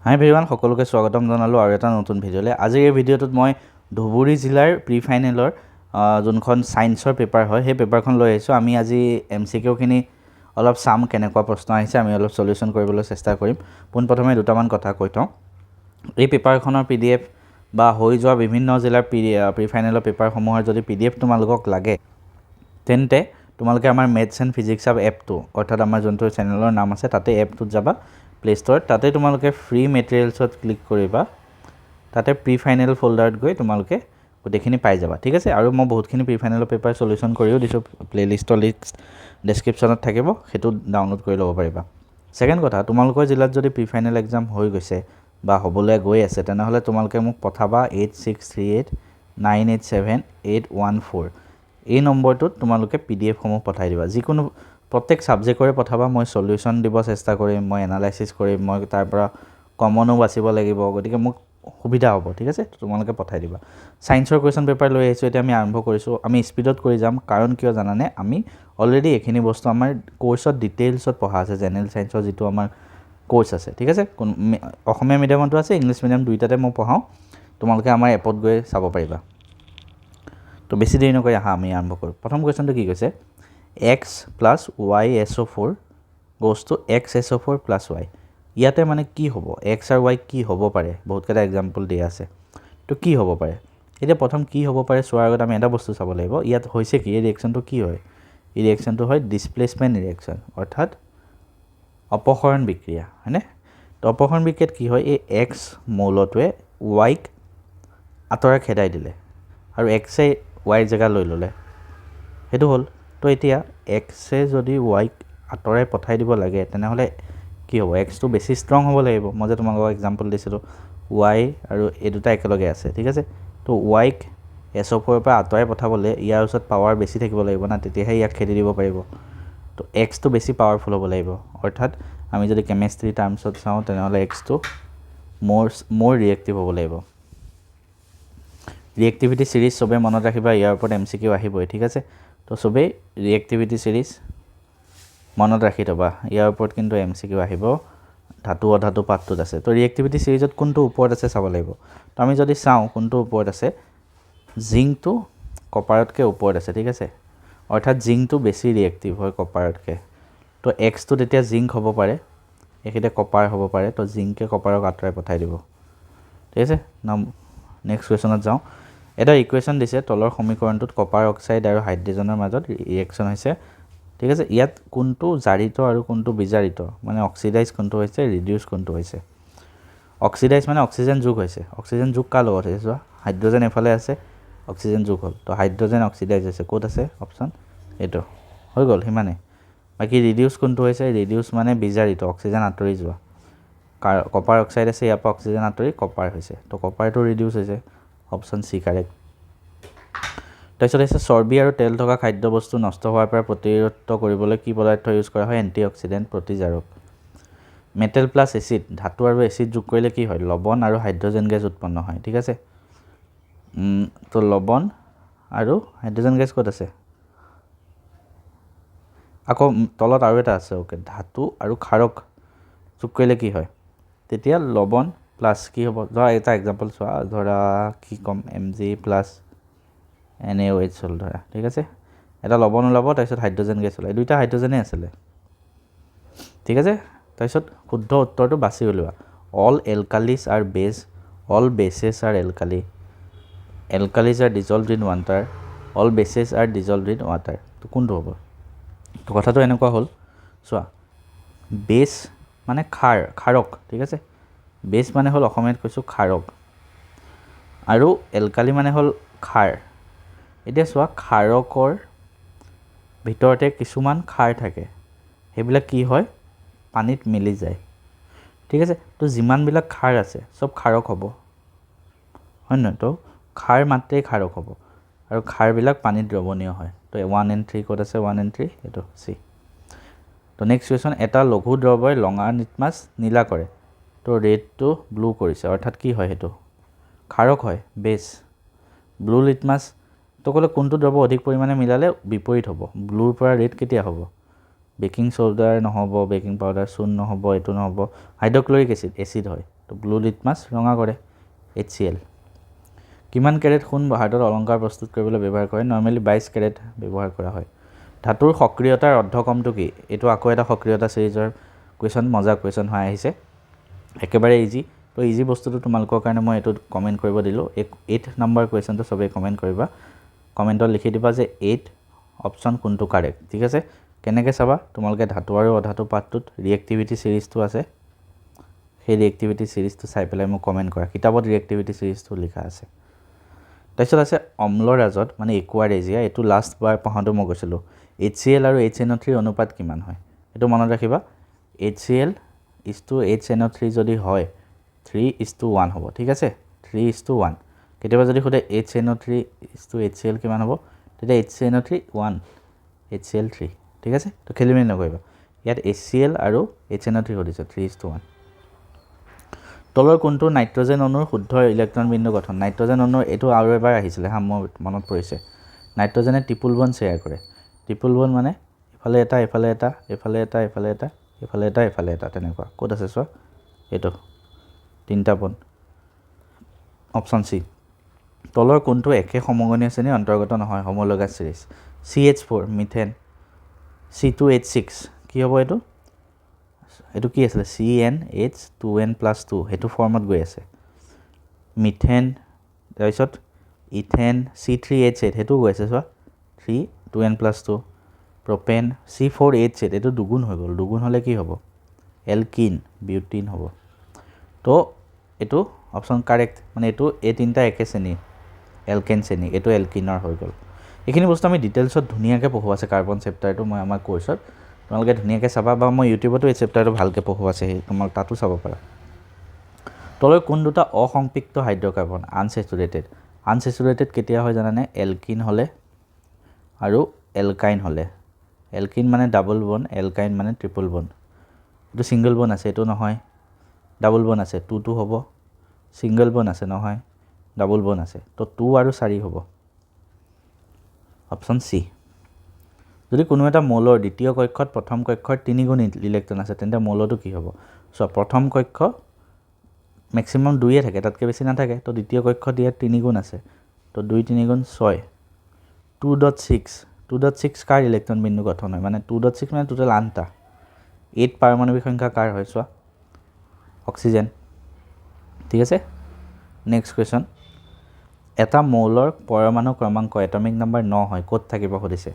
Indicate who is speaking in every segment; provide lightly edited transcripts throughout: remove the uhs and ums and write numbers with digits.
Speaker 1: হাই everyone, সকলোকে স্বাগতম জনালোঁ আৰু এটা নতুন ভিডিঅ'লৈ। আজিৰ এই ভিডিঅ'টোত মই ধুবুৰী জিলাৰ প্ৰি ফাইনেলৰ যোনখন ছায়েন্সৰ পেপাৰ হয় সেই পেপাৰখন লৈ আহিছোঁ। আমি আজি MCQখিনি অলপ চাম, কেনেকুৱা প্ৰশ্ন আহিছে আমি অলপ সলিউশ্যন কৰিবলৈ চেষ্টা কৰিম। পোনপ্ৰথমে দুটামান কথা কৈ থওঁ। এই পেপাৰখনৰ PDF বা হৈ যোৱা বিভিন্ন জিলাৰ প্ৰি ফাইনেলৰ পেপাৰসমূহৰ যদি PDF তোমালোকক লাগে, তেন্তে তোমালোকে আমাৰ মেথছ এণ্ড ফিজিক্স আপ এপটো, অৰ্থাৎ আমাৰ যোনটো চেনেলৰ নাম আছে তাতে এপটোত যাবা, প্লে ষ্ট'ৰত। তাতে তোমালোকে ফ্ৰী মেটেৰিয়েলছত ক্লিক কৰিবা, তাতে প্ৰি ফাইনেল ফ'ল্ডাৰত গৈ তোমালোকে গোটেইখিনি পাই যাবা, ঠিক আছে। আৰু মই বহুতখিনি প্ৰি ফাইনেলৰ পেপাৰ সলিউশ্যন কৰিও দিছোঁ, প্লে'লিষ্টৰ লিংক ডেছক্ৰিপশ্যনত থাকিব, সেইটো ডাউনলোড কৰি ল'ব পাৰিবা। ছেকেণ্ড কথা, তোমালোকৰ জিলাত যদি প্ৰি ফাইনেল এক্সাম হৈ গৈছে বা হ'বলৈ গৈ আছে, তেনেহ'লে তোমালোকে মোক পঠাবা 8638987814 এই নম্বৰটোত তোমালোকে PDF সমূহ পঠাই দিবা। যিকোনো প্ৰত্যেক ছাবজেক্টৰে পঠাবা, মই সলিউশ্যন দিব চেষ্টা কৰিম, মই এনালাইচিছ কৰিম, মই তাৰ পৰা কমনো বাচিব লাগিব, গতিকে মোক সুবিধা হ'ব, ঠিক আছে। তোমালোকে পঠাই দিবা। ছায়েন্সৰ কুৱেশ্যন পেপাৰ লৈ আহিছোঁ, এতিয়া আমি আৰম্ভ কৰিছোঁ। আমি স্পীডত কৰি যাম, কাৰণ কিয় জানানে, আমি অলৰেডি এইখিনি বস্তু আমাৰ কোৰ্চত ডিটেইলছত পঢ়া আছে, জেনেৰেল ছায়েন্সৰ যিটো আমাৰ কোৰ্চ আছে, ঠিক আছে। অসমীয়া মিডিয়ামতো আছে, ইংলিছ মিডিয়াম দুইটাতে মই পঢ়াওঁ, তোমালোকে আমাৰ এপত গৈ চাব পাৰিবা। তো বেছি দেৰি নকৰি আহা আমি আৰম্ভ কৰোঁ। প্ৰথম কুৱেশ্যনটো কি কৈছে, x + y/SO4 goes to x/SO4 + y। ইয়াতে মানে কি হ'ব, x আৰু y কি হ'ব পাৰে, বহুতকেইটা এক্সাম্পল দিয়া আছে। তো কি হ'ব পাৰে, এতিয়া প্ৰথম কি হ'ব পাৰে চোৱাৰ আগত আমি এটা বস্তু চাব লাগিব, ইয়াত হৈছে কি, এই ৰিয়েকশ্যনটো কি হয়, এই ৰিয়েকশ্যনটো হয় ডিছপ্লেচমেণ্ট ৰিয়েকশ্যন, অৰ্থাৎ অপসৰণ বিক্ৰিয়া, হয়নে। তো অপসৰণ বিক্ৰিয়াত কি হয়, এই x মৌলটোৱে y-ক আঁতৰাই খেদাই দিলে আৰু x-এ y-ৰ জেগা লৈ ল'লে, সেইটো হ'ল। তো এতিয়া x-এ যদি y-ক আঁতৰাই পঠাই দিব লাগে, তেনেহ'লে কি হ'ব, x-টো বেছি ষ্ট্ৰং হ'ব লাগিব। মই যে তোমালোকক এক্সাম্পল দিছিলোঁ, y আৰু এই দুটা একেলগে আছে, ঠিক আছে। তো y-ক SO4 পৰা আঁতৰাই পঠাবলৈ ইয়াৰ ওচৰত পাৱাৰ বেছি থাকিব লাগিব না, তেতিয়াহে ইয়াক খেদি দিব পাৰিব। তো x-টো বেছি পাৱাৰফুল হ'ব লাগিব, অৰ্থাৎ আমি যদি কেমেষ্ট্ৰি টাৰ্মছত চাওঁ, তেনেহ'লে x-টো মোৰ ৰিয়েক্টিভ হ'ব লাগিব। ৰিয়েক্টিভিটি ছিৰিজ চবেই মনত ৰাখিবা, ইয়াৰ ওপৰত MCQ আহিবই, ঠিক আছে। তো চবেই ৰিয়েক্টিভিটি ছিৰিজ মনত ৰাখি থ'বা, ইয়াৰ ওপৰত কিন্তু MCQ আহিব, ধাতু অধাতু পাঠটোত আছে। তো ৰিয়েক্টিভিটি ছিৰিজত কোনটো ওপৰত আছে চাব লাগিব। তো আমি যদি চাওঁ কোনটো ওপৰত আছে, জিংকটো কপাৰতকৈ ওপৰত আছে, ঠিক আছে। অৰ্থাৎ জিংকটো বেছি ৰিয়েক্টিভ হয় কপাৰতকৈ। তো x-টো তেতিয়া জিংক হ'ব পাৰে, এইখিনিতে কপাৰ হ'ব পাৰে, তো জিংকে কপাৰক আঁতৰাই পঠাই দিব, ঠিক আছে। নেক্সট কুৱেশ্যনত যাওঁ। এটা ইকুৱেশ্যন দিছে, তলৰ সমীকৰণটোত কপাৰ অক্সাইড আৰু হাইড্ৰজেনৰ মাজত ৰিয়েকশ্যন হৈছে, ঠিক আছে। ইয়াত কোনটো জাৰিত আৰু কোনটো বিজাৰিত, মানে অক্সিডাইজ কোনটো হৈছে, ৰিডিউচ কোনটো হৈছে। অক্সিডাইজ মানে অক্সিজেন যোগ হৈছে, অক্সিজেন যোগ কাৰ লগত হৈছে চোৱা, হাইড্ৰজেন এফালে আছে, অক্সিজেন যোগ হ'ল, তো হাইড্ৰজেন অক্সিডাইজ হৈছে, ক'ত আছে অপশ্যন এইটো, হৈ গ'ল সিমানেই। বাকী ৰিডিউচ কোনটো হৈছে, ৰিডিউচ মানে বিজাৰিত, অক্সিজেন আঁতৰি যোৱা। কপাৰ অক্সাইড আছে, ইয়াৰ পৰা অক্সিজেন আঁতৰি কপাৰ হৈছে, তো কপাৰটো ৰিডিউচ হৈছে, অপশ্যন চি কাৰেক্ট। তাৰপিছত হৈছে চৰ্বি আৰু তেল থকা খাদ্যবস্তু নষ্ট হোৱাৰ পৰা প্ৰতিৰোধ কৰিবলৈ কি পদাৰ্থ ইউজ কৰা হয়, এণ্টি অক্সিডেণ্ট প্ৰতিজাৰক। মেটেল প্লাছ এচিড, ধাতু আৰু এচিড যোগ কৰিলে কি হয়, লৱণ আৰু হাইড্ৰজেন গেছ উৎপন্ন হয়, ঠিক আছে। তো লৱণ আৰু হাইড্ৰজেন গেছ ক'ত আছে, আকৌ তলত আৰু এটা আছে, অ'কে, ধাতু আৰু ক্ষাৰক যোগ কৰিলে কি হয়, তেতিয়া লৱণ প্লাছ কি হ'ব, ধৰা এটা এক্সাম্পল চোৱা, ধৰা কি ক'ম, Mg প্লাছ NaOH হ'ল ধৰা, ঠিক আছে। এটা লৱণ ওলাব, তাৰপিছত হাইড্ৰজেন গেছ ওলায়, দুইটা হাইড্ৰজেনেই আছিলে, ঠিক আছে। তাৰপিছত শুদ্ধ উত্তৰটো বাছি উলিওৱা। All alkalis are base, all bases are alkali, alkalis are dissolved in water, all bases are dissolved in water. তো কোনটো হ'ব, তো কথাটো এনেকুৱা হ'ল, চোৱা, বেছ মানে ক্ষাৰক, ঠিক আছে। বেছ মানে হ'ল অসমীয়াত কৈছোঁ ক্ষাৰক, আৰু এলকালি মানে হ'ল ক্ষাৰ। এতিয়া চোৱা, ক্ষাৰকৰ ভিতৰতে কিছুমান ক্ষাৰ থাকে, সেইবিলাক কি হয়, পানীত মিলি যায়, ঠিক আছে। তো যিমানবিলাক ক্ষাৰ আছে চব ক্ষাৰক হ'ব, হয় নহয়। তো ক্ষাৰ মাত্ৰেই ক্ষাৰক হ'ব, আৰু ক্ষাৰবিলাক পানীত দ্ৰৱণীয় হয়। তো 1 and 3 ক'ত আছে, 1 and 3 এইটো চি। তো নেক্সট কুৱেশ্যন, এটা লঘু দ্ৰৱই ৰঙা লিটমাছ নীলা কৰে, তো ৰেডটো ব্লু কৰিছে, অৰ্থাৎ কি হয়, সেইটো ক্ষাৰক হয়, বেছ। ব্লু লিটমাছ তো ক'লে কোনটো দ্ৰৱ অধিক পৰিমাণে মিলালে বিপৰীত হ'ব, ব্লুৰ পৰা ৰেড কেতিয়া হ'ব, বেকিং সোডাৰ নহ'ব, বেকিং পাউডাৰ চূণ নহ'ব, এইটো নহ'ব, হাইড্ৰক্লৰিক এচিড হয়। তো ব্লু লিটমাছ ৰঙা কৰে HCl। কিমান কেৰেট সোণ হাতত অলংকাৰ প্ৰস্তুত কৰিবলৈ ব্যৱহাৰ কৰে? নৰ্মেলি 22 কেৰেট ব্যৱহাৰ কৰা হয়। ধাতুৰ সক্ৰিয়তাৰ অৰ্ধকমটো কি? এইটো আকৌ এটা সক্ৰিয়তা চিৰিজৰ কুৱেশ্যন, মজা কুৱেশ্যন হৈ আহিছে, একেবাৰে ইজি। তো ইজি বস্তুটো তোমালোকৰ কাৰণে মই এইটো কমেণ্ট কৰিব দিলোঁ। 8 নম্বৰ কুৱেশ্যনটো চবেই কমেণ্ট কৰিবা, কমেণ্টত লিখি দিবা যে 8 অপশ্যন কোনটো কাৰেক্ট। ঠিক আছে, কেনেকৈ চাবা তোমালোকে ধাতু আৰু অধাতু পাঠটোত ৰিয়েক্টিভিটি চিৰিজটো আছে, সেই ৰিয়েক্টিভিটি চিৰিজটো চাই পেলাই মোক কমেণ্ট কৰা। কিতাপত ৰিয়েক্টিভিটি চিৰিজটো লিখা আছে। তাৰপিছত আছে অম্লৰাজত মানে একুৱাৰেজিয়া, এইটো লাষ্ট বাৰ পঢ়াওঁতে মই কৈছিলোঁ HCl আৰু HNO3 অনুপাত কিমান হয়? এইটো মনত ৰাখিবা, HCl is to HNO3 যদি হয় 3:1 হ'ব। ঠিক আছে, 3:1। কেতিয়াবা যদি সোধে HNO3 is to HCl কিমান হ'ব, তেতিয়া HNO3 1, HCl 3। ঠিক আছে, তো খেলিমেলি নকৰিবা, ইয়াত HCl আৰু HNO3 সুধিছে, 3:1। তলৰ কোনটো নাইট্ৰজেন অণুৰ শুদ্ধ ইলেক্ট্ৰন বিন্দু গঠন? নাইট্ৰজেন অণুৰ এইটো আৰু এবাৰ আহিছিলে হা, মোৰ মনত পৰিছে। নাইট্ৰজেনে ট্ৰিপল বন্ড শ্বেয়াৰ কৰে। ট্ৰিপল বন্ড মানে এফালে এটা, এফালে এটা, এফালে এটা, এফালে এটা, এফালে এটা, এফালে এটা, তেনেকুৱা। ক'ত আছে চোৱা, এইটো 3টা বন্ড, অপশ্যন চি। তলৰ কোনটো একে সমগনীয় শ্ৰেণীৰ অন্তৰ্গত নহয়? হোমোলগাছ চিৰিজ। CH4 মিথেন, C2H6 কি হ'ব এইটো? এইটো কি আছিলে? CnH2n+2, সেইটো ফৰ্মত গৈ আছে। মিথেন, তাৰপিছত ইথেন C3H8, সেইটো গৈ আছে চোৱা, 3 2n+2। প্ৰপেন C4H8, এইটো দুগুণ হৈ গ'ল, দুগুণ হ'লে কি হ'ব? এলকিন, বিউটিন হ'ব। তো এইটো অপশ্যন কাৰেক্ট, মানে এইটো এই 3টা একে শ্ৰেণী, এলকেন শ্ৰেণী, এইটো এলকিনৰ হৈ গ'ল। এইখিনি বস্তু আমি ডিটেইলছত ধুনীয়াকৈ পঢ়োৱা আছে কাৰ্বন চেপ্টাৰটো, মই আমাৰ কোৰ্চত, তোমালোকে ধুনীয়াকৈ চাবা, বা মই ইউটিউবতো এই চেপ্টাৰটো ভালকৈ পঢ়োৱা আছে, সেই তোমালোক তাতো চাব পাৰা। তলৰ কোন দুটা অসম্পৃক্ত হাইড্ৰ'কাৰ্বন আনচেচুৰেটেড? আনচেচুৰেটেড কেতিয়া হয় জানানে? এলকিন হ'লে আৰু এলকাইন হ'লে। এলকিন মানে ডাবল বন, এলকাইন মানে ট্ৰিপল বন। এইটো ছিংগল বন আছে, এইটো নহয়, ডাবল বন আছে, 2 হ'ব। ছিংগল বন আছে, নহয়, ডাবল বন আছে, তো 2 আৰু 4 হ'ব, অপশ্যন চি। যদি কোনো এটা মৌলৰ দ্বিতীয় কক্ষত প্ৰথম কক্ষৰ 3 গুণ ইলেক্ট্ৰন আছে, তেন্তে মৌলটো কি হ'ব? চ' প্ৰথম কক্ষ মেক্সিমাম 2য়ে থাকে, তাতকৈ বেছি নাথাকে, তো দ্বিতীয় কক্ষত ইয়াত 3 গুণ আছে, তো 2 3 গুণ 6। 2.6 কাৰ ইলেক্ট্ৰন বিন্দু গঠন হয়? মানে 2.6 মানে টোটেল 8টা। 8 পাৰমাণৱিক সংখ্যা কাৰ হয় চোৱা? অক্সিজেন। ঠিক আছে, নেক্সট কুৱেশ্যন। এটা মৌলৰ পৰমাণু ক্ৰমাংক এটমিক নাম্বাৰ 9 হয়, ক'ত থাকিব সুধিছে?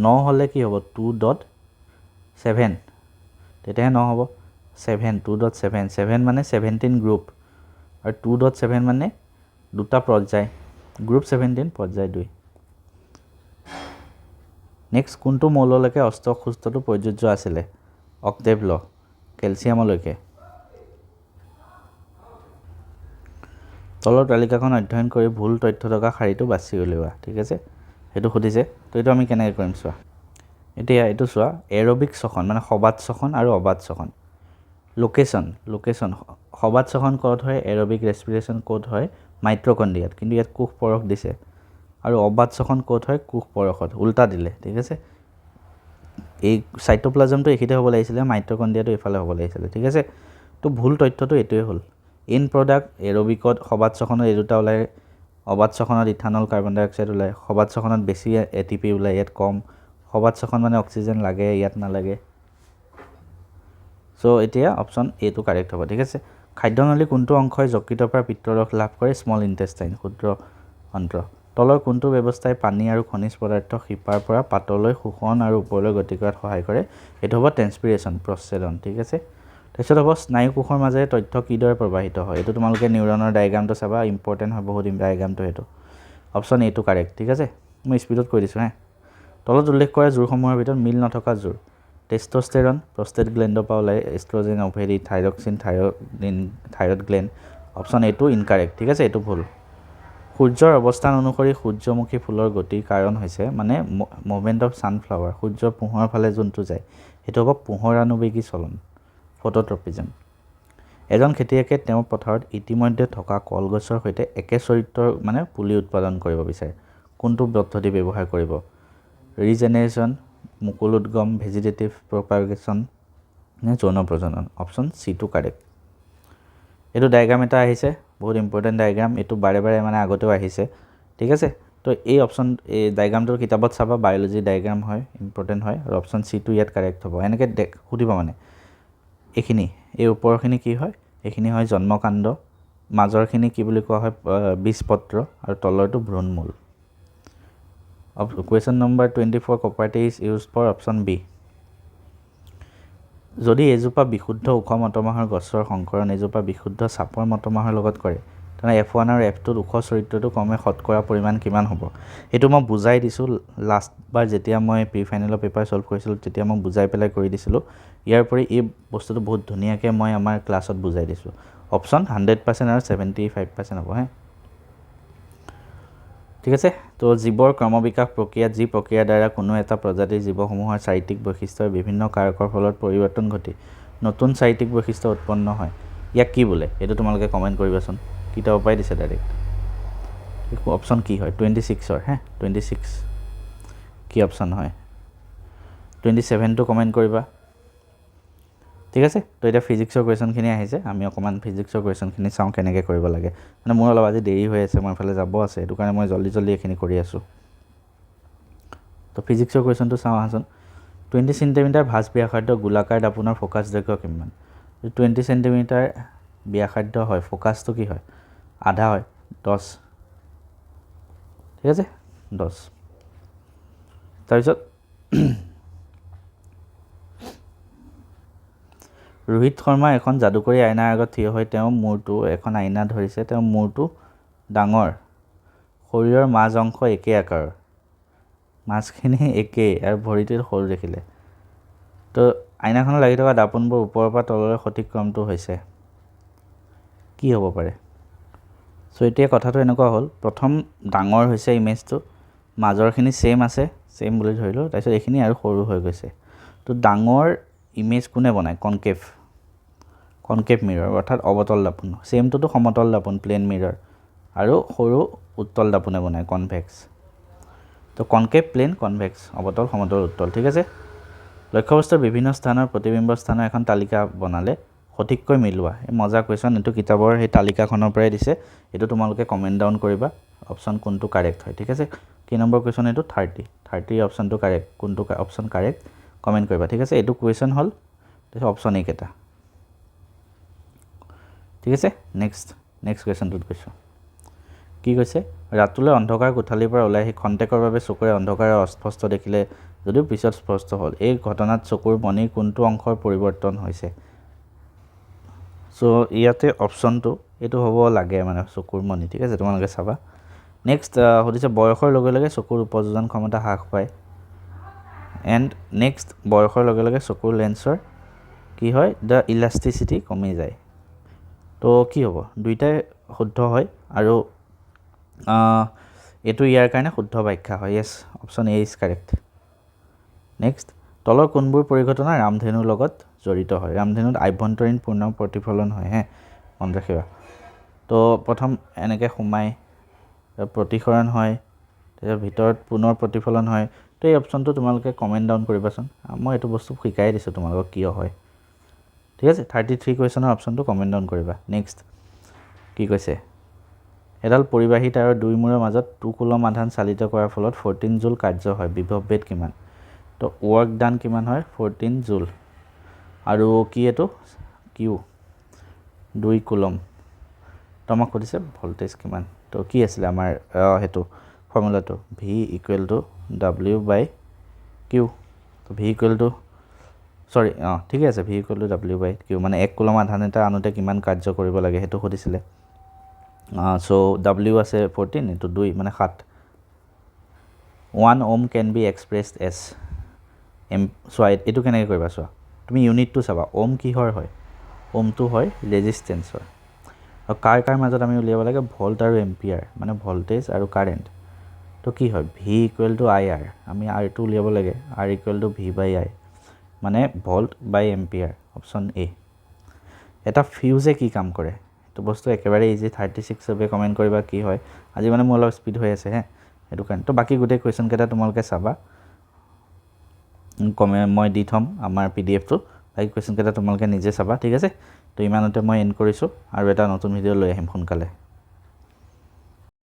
Speaker 1: 9 হ'লে কি হ'ব? 2.7, তেতিয়াহে 9 হ'ব। 7, 2.7, 7 মানে 17 গ্ৰুপ, আৰু 2.7 মানে দুটা পৰ্যায়, গ্ৰুপ 17 পৰ্যায় 2। নেক্সট, কোনটো মৌললৈকে অষ্টক সূত্ৰটো প্ৰযোজ্য আছিলে? অক্টেভ ল, কেলছিয়ামলৈকে। তলৰ তালিকাখন অধ্যয়ন কৰি ভুল তথ্য থকা শাৰীটো বাছি উলিওৱা। ঠিক আছে, সেইটো সুধিছে, তো এইটো আমি কেনেকৈ কৰিম চোৱা। এতিয়া এইটো চোৱা, এৰবিক শ্বসন মানে সবাত শ্বসন আৰু অবাত শ্বসন। লোকেশ্যন সবাত শ্বসন ক'ত হয়? এৰবিক ৰেছপিৰেশ্যন ক'ত হয়? মাইট্ৰকণ্ড্ৰিয়াত, কিন্তু ইয়াত কোষ পৰশ দিছে। আৰু অবাত শ্বসন ক'ত হয়? কোষ পৰশত, উল্টা দিলে। ঠিক আছে, এই চাইটোপ্লাজমটো এইখিনিতে হ'ব লাগিছিলে, মাইট্ৰকণ্ড্ৰিয়াটো এইফালে হ'ব লাগিছিলে। ঠিক আছে, তো ভুল তথ্যটো এইটোৱে হ'ল। ইন প্ৰডাক্ট এৰবিকত সবাত শ্বসনত এই দুটা ওলায়, অবাত শ্বসনত ইথানল কাৰ্বন ডাই অক্সাইড ওলায়, সবাত শ্বসনত বেছি ATP ওলায়, ইয়াত কম। সবাত শ্বসন মানে অক্সিজেন লাগে, ইয়াত নালাগে। চ' এতিয়া অপশ্যন এটো কাৰেক্ট হ'ব। ঠিক আছে, খাদ্যনলী কোনটো অংশই যকৃতৰ পৰা পিত্তৰস লাভ কৰে? স্মল ইণ্টেষ্টাইন, ক্ষুদ্ৰ অন্ত্ৰ। তলৰ কোনটো ব্যৱস্থাই পানী আৰু খনিজ পদাৰ্থ শিপাৰ পৰা পাতলৈ শোষণ আৰু ওপৰলৈ গতি কৰাত সহায় কৰে? এইটো হ'ব ট্ৰেন্সপিৰেশ্যন, প্ৰচ্ছেদন। ঠিক আছে, তাৰপিছত হ'ব স্নায়ু কোষৰ মাজেৰে তথ্য কিদৰে প্ৰবাহিত হয়? এইটো তোমালোকে নিউৰনৰ ডায়েগ্ৰামটো চাবা, ইম্পৰ্টেণ্ট হয় বহুত ডায়েগ্ৰামটো সেইটো। অপশ্যন এটো কাৰেক্ট। ঠিক আছে, মই স্পীডত কৈ দিছোঁ হে। তলত উল্লেখ কৰা জোৰসমূহৰ ভিতৰত মিল নথকা জোৰ? টেষ্টষ্টেৰন, প্ৰষ্টেট গ্লেণ্ডৰ পৰা ওলাই, estrogen, ovary, thyroxine, thyroid gland. Option এটো ইনকাৰেক্ট। ঠিক আছে, এইটো ভুল। সূৰ্যৰ অৱস্থান অনুসৰি সূৰ্যমুখী ফুলৰ গতিৰ কাৰণ হৈছে মানে মুভমেণ্ট অফ ছানফ্লাৱাৰ, সূৰ্যৰ পোহৰৰ ফালে যোনটো যায়, সেইটো হ'ব পোহৰানুবেগী চলন, ফটোট্ৰপিজম। এজন খেতিয়কে তেওঁৰ পথাৰত ইতিমধ্যে থকা কলগছৰ সৈতে একে চৰিত্ৰৰ মানে পুলি উৎপাদন কৰিব বিচাৰে, কোনটো পদ্ধতি ব্যৱহাৰ কৰিব? ৰিজেনেৰেশ্যন, মুকুলোদ্গম, ভেজিটেটিভ প্ৰপাগেশ্যন নে যৌন প্ৰজনন? অপশ্যন চিটো কাৰেক্ট। এইটো ডায়েগ্ৰাম এটা আহিছে, বহুত ইম্পৰ্টেণ্ট ডায়েগ্ৰাম, এইটো বাৰে বাৰে মানে আগতেও আহিছে, ঠিক আছে। তো এই ডায়েগ্ৰামটোৰ কিতাপত চাবা, বায়'লজি ডায়েগ্ৰাম হয়, ইম্পৰ্টেণ্ট হয়, আৰু অপশ্যন চিটো ইয়াত কাৰেক্ট হ'ব। এনেকৈ সুধিব মানে এইখিনি, এই ওপৰখিনি কি হয়? এইখিনি হয় জন্মকাণ্ড, মাজৰখিনি কি বুলি কোৱা হয়? বীজপত্ৰ, আৰু তলৰটো ভ্ৰূণমূল। কুৱেশ্যন নম্বৰ 24, কপাৰটি is use for option B. যদি এজোপা বিশুদ্ধ ওখ মটৰমাহৰ গছৰ সংকৰণ এজোপা বিশুদ্ধ চাপৰ মটৰমাহৰ লগত কৰে, তেনে F1 আৰু F2ত ওখ চৰিত্ৰটো ক্ৰমে শতকৰা পৰিমাণ কিমান হ'ব? এইটো মই বুজাই দিছোঁ লাষ্টবাৰ যেতিয়া মই প্ৰি ফাইনেলৰ পেপাৰ ছল্ভ কৰিছিলোঁ, তেতিয়া মই বুজাই পেলাই কৰি দিছিলোঁ। ইয়াৰ উপৰি এই বস্তুটো বহুত ধুনীয়াকৈ মই আমাৰ ক্লাছত বুজাই দিছোঁ। অপশ্যন 100% আৰু 75% হ'ব হে, ঠিক আছে। তো জীৱৰ ক্ৰমবিকাশ প্ৰক্ৰিয়াত যি প্ৰক্ৰিয়াৰ দ্বাৰা কোনো এটা প্ৰজাতিৰ জীৱসমূহৰ চাৰিত্ৰিক বৈশিষ্ট্যৰ বিভিন্ন কাৰকৰ ফলত পৰিৱৰ্তন ঘটি নতুন চাৰিত্ৰিক বৈশিষ্ট্য উৎপন্ন হয়, ইয়াক কি বোলে? এইটো তোমালোকে কমেণ্ট কৰিবাচোন, কিতাপৰ পৰাই দিছে ডাইৰেক্ট। অপশ্যন কি হয়? 26ৰ 26 কি অপশ্যন হয়? 27টো কমেণ্ট কৰিবা, ঠিক আছে। তো এতিয়া ফিজিক্সৰ কুৱেশ্যনখিনি আহিছে, আমি অকণমান ফিজিক্সৰ কুৱেশ্যনখিনি চাওঁ কেনেকৈ কৰিব লাগে। মানে মোৰ অলপ আজি দেৰি হৈ আছে, মই এফালে যাব আছে, সেইটো কাৰণে মই জল্দি এইখিনি কৰি আছোঁ। তো ফিজিক্সৰ কুৱেশ্যনটো চাওঁ আহাচোন। 20 চেণ্টিমিটাৰ ভাঁজ ব্যাসাৰ্ধ গোলাকাৰ দাপোনৰ ফ'কাছ দৈৰ্ঘ্য কিমান? 20 চেণ্টিমিটাৰ ব্যাসাৰ্ধ হয়, ফ'কাছটো কি হয়? আধা হয়, 10, ঠিক আছে, 10। তাৰপিছত ৰোহিত শৰ্মা এখন যাদুকৰী আইনাৰ আগত থিয় হৈ তেওঁ মূৰটো, এখন আইনা ধৰিছে, তেওঁ মূৰটো ডাঙৰ, শৰীৰৰ মাজ অংশ একে আকাৰৰ, মাছখিনি একেই, আৰু ভৰিটো সৰু দেখিলে। তো আইনাখনত লাগি থকা দাপোনবোৰ ওপৰৰ পৰা তললৈ সঠিক ক্ৰমটো হৈছে, কি হ'ব পাৰে? চ' এতিয়া কথাটো এনেকুৱা হ'ল, প্ৰথম ডাঙৰ হৈছে ইমেজটো, মাজৰখিনি ছেইম আছে, ছেইম বুলি ধৰিলোঁ, তাৰপিছত এইখিনি আৰু সৰু হৈ গৈছে। তো ডাঙৰ ইমেজ কোনে বনায়? কনকেভ মিৰৰ, অৰ্থাৎ অৱতল দাপোন। ছেইমটোতো সমতল দাপোন, প্লেন মিৰৰ, আৰু সৰু উত্তল দাপোনে বনায়, কনভেক্স। তো কনকেভ, প্লেন, কনভেক্স, অৱতল, সমতল, উত্তল, ঠিক আছে। লক্ষ্যবস্তুৰ বিভিন্ন স্থানৰ প্ৰতিবিম্ব স্থানৰ এখন তালিকা বনালে সঠিককৈ মিলোৱা। এই মজা কুৱেশ্যন, এইটো কিতাপৰ সেই তালিকাখনৰ পৰাই দিছে, এইটো তোমালোকে কমেণ্ট ডাউন কৰিবা, অপশ্যন কোনটো কাৰেক্ট হয়, ঠিক আছে। কি নম্বৰ কুৱেশ্যন এইটো? 30 অপশ্যনটো কাৰেক্ট, কোনটো অপশ্যন কাৰেক্ট কমেণ্ট কৰিবা, ঠিক আছে। এইটো কুৱেশ্যন হ'ল, তাৰপিছত অপশ্যন এইকেইটা, ঠিক আছে। নেক্সট কুৱেশ্যনটোত গৈছোঁ। কি কৈছে? ৰাতুলে অন্ধকাৰ কোঠালিৰ পৰা ওলাই আহি খন্তেকৰ বাবে চকুৰে অন্ধকাৰে অস্পষ্ট দেখিলে যদিও পিছত স্পষ্ট হ'ল। এই ঘটনাত চকুৰ মণিৰ কোনটো অংশৰ পৰিৱৰ্তন হৈছে? চ' ইয়াতে অপশ্যনটো এইটো হ'ব লাগে, মানে চকুৰ মণি, ঠিক আছে, তোমালোকে চাবা। নেক্সট সুধিছে, বয়সৰ লগে লগে চকুৰ উপযোজন ক্ষমতা হ্ৰাস পায়। এণ্ড নেক্সট, বয়সৰ লগে লগে চকুৰ লেন্সৰ কি হয়? দ্য ইলাষ্টিচিটি কমি যায়। তো কি হ'ব? দুইটাই শুদ্ধ হয়, আৰু এইটো ইয়াৰ কাৰণে শুদ্ধ ব্যাখ্যা হয়। Yes, option A is correct. Next, তলৰ কোনবোৰ পৰিঘটনা ৰামধেনুৰ লগত জড়িত হয়? ৰামধেনুত আভ্যন্তৰীণ পূৰ্ণ প্ৰতিফলন হয়, মনত ৰাখিবা। তো প্ৰথম এনেকৈ সোমাই প্ৰতিসৰণ হয়, তাৰপিছত ভিতৰত পুনৰ প্ৰতিফলন হয়। তো এই অপশ্যনটো তোমালোকে কমেণ্ট ডাউন কৰিবাচোন, মই এইটো বস্তু শিকাই দিছোঁ তোমালোকক কিয় হয়, ঠিক আছে। 33 কুৱেশ্যনৰ অপশ্যনটো কমেণ্ট ডাউন কৰিবা। নেক্সট কি কৈছে? এডাল পৰিবাহী তাৰৰ দুই মূৰৰ মাজত 2 কুলম আধান চালিত কৰাৰ ফলত 14 জুল কাৰ্য হয়, বিভৱভেদ কিমান? তো ৱৰ্ক ডান কিমান হয়? 14 জুল। আৰু কি এইটো? Q 2 coulomb. তো আমাক সুধিছে ভল্টেজ কিমান? তো কি আছিলে আমাৰ সেইটো ফৰ্মুলাটো? V equal to W by Q. তো ভি ইকুৱেল টু ঠিকে আছে, V equal to W by Q, মানে 1 কুলম আধান এটা আনোতে কিমান কাৰ্য কৰিব লাগে সেইটো সুধিছিলে। চ' ডাব্লিউ আছে 14, এইটো 2 মানে 7। 1 ওম কেন বি এক্সপ্ৰেছড এছ চোৱা, এইটো কেনেকৈ কৰিবা চোৱা, তুমি ইউনিটটো চাবা। ওম কিহৰ হয়? ওমটো হয় ৰেজিষ্টেঞ্চৰ। আৰু কাৰ মাজত আমি উলিয়াব লাগে? ভল্ট আৰু এম্পিয়াৰ, মানে ভল্টেজ আৰু কাৰেণ্ট। তো কি হয়? V equal to I R, আমি আৰটো উলিয়াব লাগে, R equal to V by I, মানে volt by ampere, option A. এটা ফিউজে কি কাম কৰে? এইটো বস্তু একেবাৰে ইজি, 36 চবে কমেণ্ট কৰিবা কি হয়। আজি মানে মোৰ অলপ স্পীড হৈ আছে সেইটো কাৰণে। তো বাকী গোটেই কুৱেশ্যনকেইটা তোমালোকে চাবা। মই দি থ'ম আমাৰ PDF-টো। বাকী কুৱেশ্যনকেইটা তোমালোকে নিজে চাবা, ঠিক আছে? তো ইমানতে মই এণ্ড কৰিছোঁ, আৰু এটা নতুন ভিডিঅ' লৈ আহিম সোনকালে।